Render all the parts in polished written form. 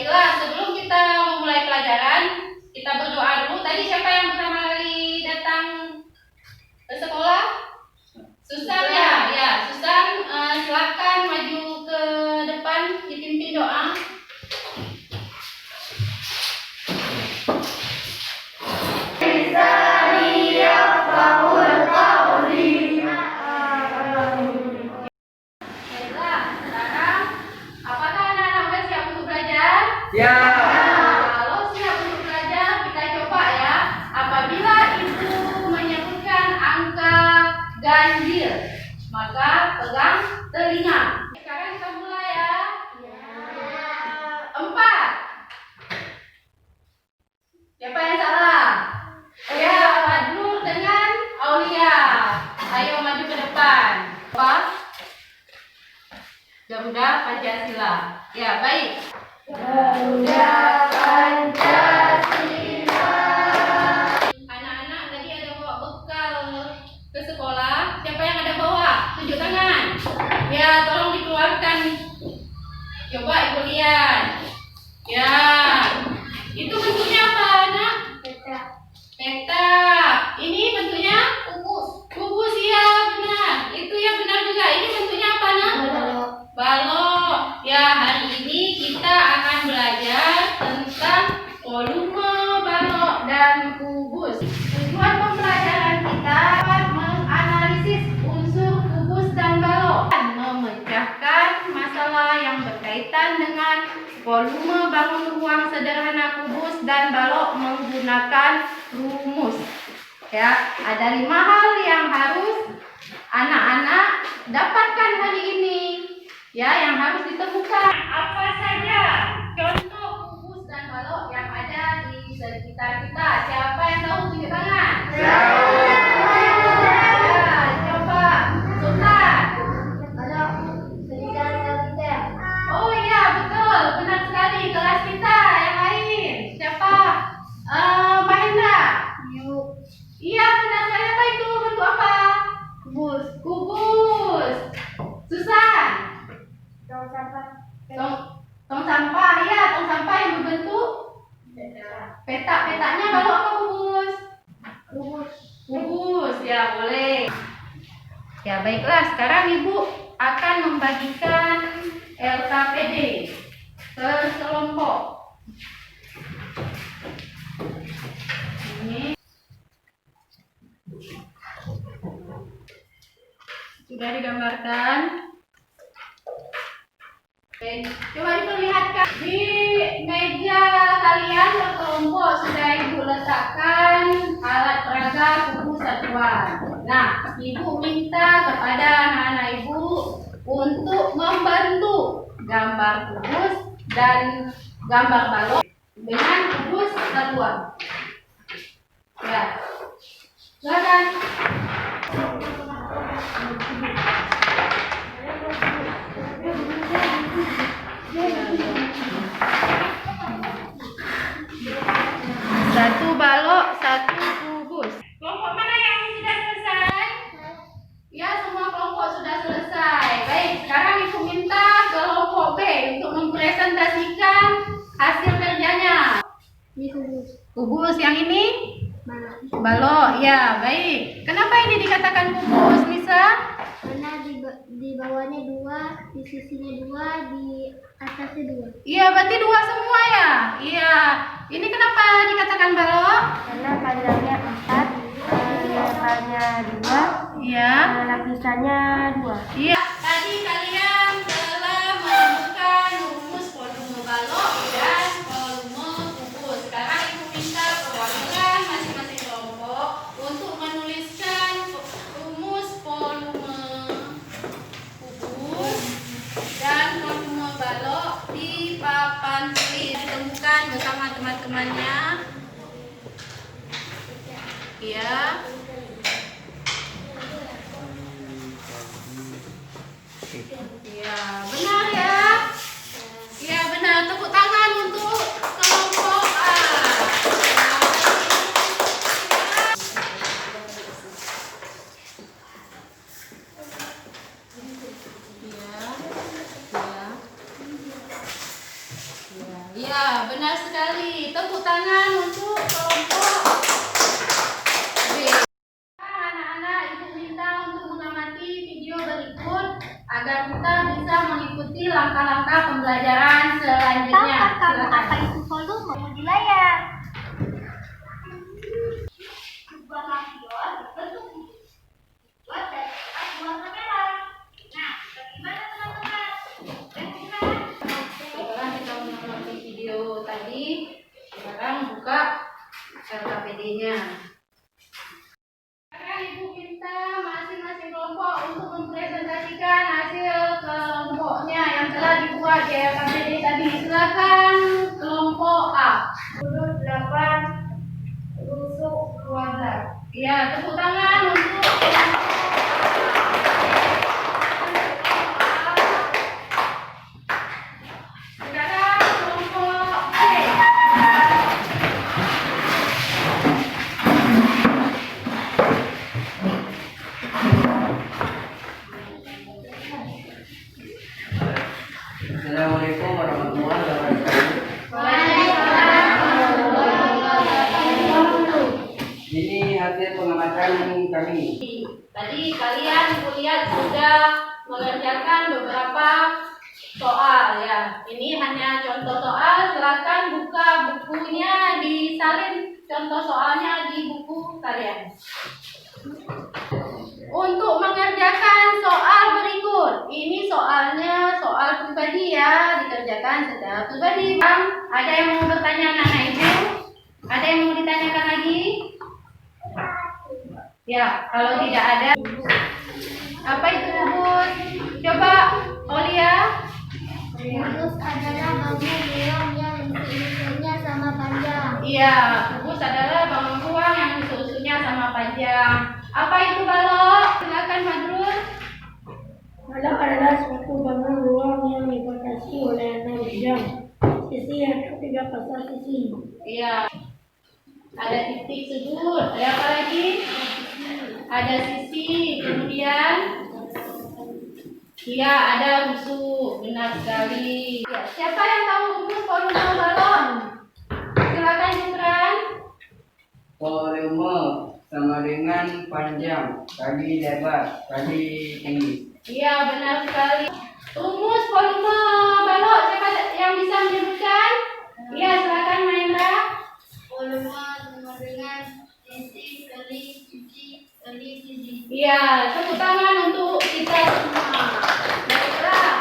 Baiklah, sebelum kita memulai pelajaran, kita berdoa dulu. Tadi siapa yang pertama kali datang ke sekolah? Susan ya? Ya, Susan, silakan maju ke depan, dipimpin doa. Ya. Kalau siap untuk belajar, kita coba ya. Apabila ibu menyebutkan angka ganjil, maka pegang telinga. Sekarang kita mulai ya. 4. Siapa yang salah? Ya, Fadlur dengan Aulia. Ayo maju ke depan. Apa? Garuda Pancasila. Ya, baik. Garuda Pancasila. Anak-anak tadi ada bawa bekal ke sekolah. Siapa yang ada bawa? Tunjuk tangan. Ya, tolong dikeluarkan. Coba ibu lihat. Ya, itu bentuknya apa, anak? Peta. Ini bentuknya kubus. Kubus ya, benar. Itu ya benar juga. Ini bentuknya apa, nak? Balok. Ya, hari ini kita akan belajar tentang volume balok dan kubus. Tujuan pembelajaran kita dapat menganalisis unsur kubus dan balok dan memecahkan masalah yang berkaitan dengan volume bangun ruang sederhana kubus dan balok menggunakan rumus. Ya, ada 5 hal yang harus anak-anak dapatkan hari ini. Ya, yang harus ditemukan apa saja contoh kubus dan balok yang ada di sekitar kita. Siapa yang tahu, tunjuk tangan. Ya, coba Sultan. Oh iya, betul, benar sekali. Kelas kita yang lain. Siapa? Pak Hendra. Iya, benar sekali. Apa itu? Bentuk apa? Kubus. Kubus. Susan. Tong sampah. Ya, tong sampah yang berbentuk peta. Petanya balok apa kubus? Kubus. Ya, boleh. Ya, baiklah. Sekarang Ibu akan membagikan LKPD ke kelompok. Ini sudah digambarkan. Oke, coba diperlihatkan di meja kalian berkelompok. Sudah Ibu letakkan alat peraga kubus satuan. Nah, Ibu minta kepada anak-anak Ibu untuk membantu gambar kubus dan gambar balok dengan kubus satuan. Ya, silakan. Satu balok, satu kubus. Kelompok mana yang sudah selesai? Ya, semua kelompok sudah selesai. Baik, sekarang Ibu minta kelompok B untuk mempresentasikan hasil kerjanya. Kubus yang ini? Balok. Ya, baik. Kenapa ini dikatakan kubus, Misa? Karena di bawahnya 2, di sisinya 2, di atasnya 2. Iya, berarti 2 semua ya? Iya. Ini kenapa dikatakan balok? Karena panjangnya 4, lebarnya 2, Iya. lapisannya 2. Iya. Tadi kalian telah menemukan rumus volume balok dan volume kubus. Sekarang Ibu minta perwakilan masing-masing kelompok untuk menuliskan rumus volume kubus dan volume balok di papan tulis. Ditemukan bersama teman-temannya. Iya. Iya, benar ya. Iya, benar. Tepuk tangan untuk kelompok A. Iya. Iya. Iya. Ya, benar sekali. Tepuk tangan untuk kelompok B. Anak-anak, ibu minta untuk mengamati video berikut agar kita bisa mengikuti langkah-langkah pembelajaran selanjutnya. Tahu Silakan. apa itu volume di layar? Sebuah lampion berbentuk buat dari kertas warna merah. Nah, bagaimana teman-teman? Bagaimana? Setelah kita menonton video tadi, sekarang buka LKPD-nya. Sekarang ibu minta masing-masing kelompok untuk mempresentasikan hasil kelompoknya yang telah dibuat di LKPD tadi. Silakan kelompok A. 8 rusuk keluarga. Ya, tepuk tangan untuk kelompok A. Sekarang kelompok B. Assalamualaikum warahmatullahi wabarakatuh. Ini hasil pengamatan kami. Tadi kalian lihat sudah mengerjakan beberapa soal ya. Ini hanya contoh soal. Silakan buka bukunya, disalin contoh soalnya di buku kalian. Untuk mengerjakan soal berikut, ini soalnya soal pribadi ya, dikerjakan secara pribadi. Bang, ada yang mau bertanya anak-anak ibu? Ada yang mau ditanyakan lagi? Ya, kalau tidak ada, apa itu kubus? Coba, Olia. Kubus adalah bangun ruang yang isi-isinya sama panjang. Iya, kubus adalah bangun ruang yang usus-ususnya sama panjang. Apa itu balok? Silakan Madrul. Balok adalah suatu bangun ruang yang dibatasi oleh 6 bidang sisi atau 3 pasang sisi. Iya. Ada titik sudut. Ada apa lagi? Ada sisi. Kemudian, iya ada busuk. Benar sekali. Ya, siapa yang tahu kubus volume balon? Silakan Jumran. Volume sama dengan panjang kali lebar kali tinggi. Iya benar sekali. Rumus volume balok siapa yang bisa menyebutkan? Iya silakan Mahendra. Volume sama dengan sisi kali sisi kali sisi. Iya tepuk tangan untuk kita semua. Baiklah.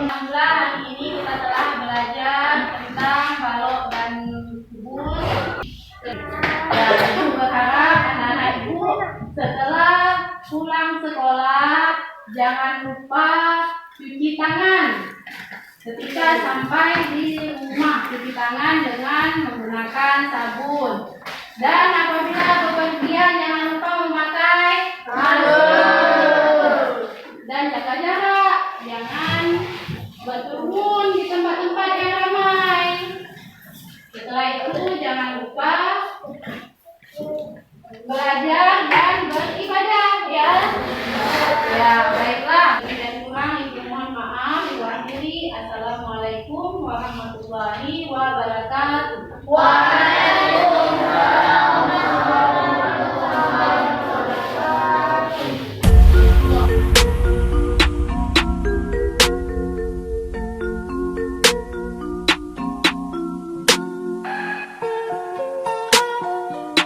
Alhamdulillah hari ini kita telah belajar tentang balok dan kubus. Ya, ibu berharap anak-anak ibu setelah pulang sekolah jangan lupa cuci tangan. Ketika sampai di rumah cuci tangan dengan menggunakan sabun. Dan apabila bepergian jangan lupa memakai masker. Dan jaga jarak, jangan berkerumun di tempat-tempat yang ramai. Setelah itu jangan lupa belajar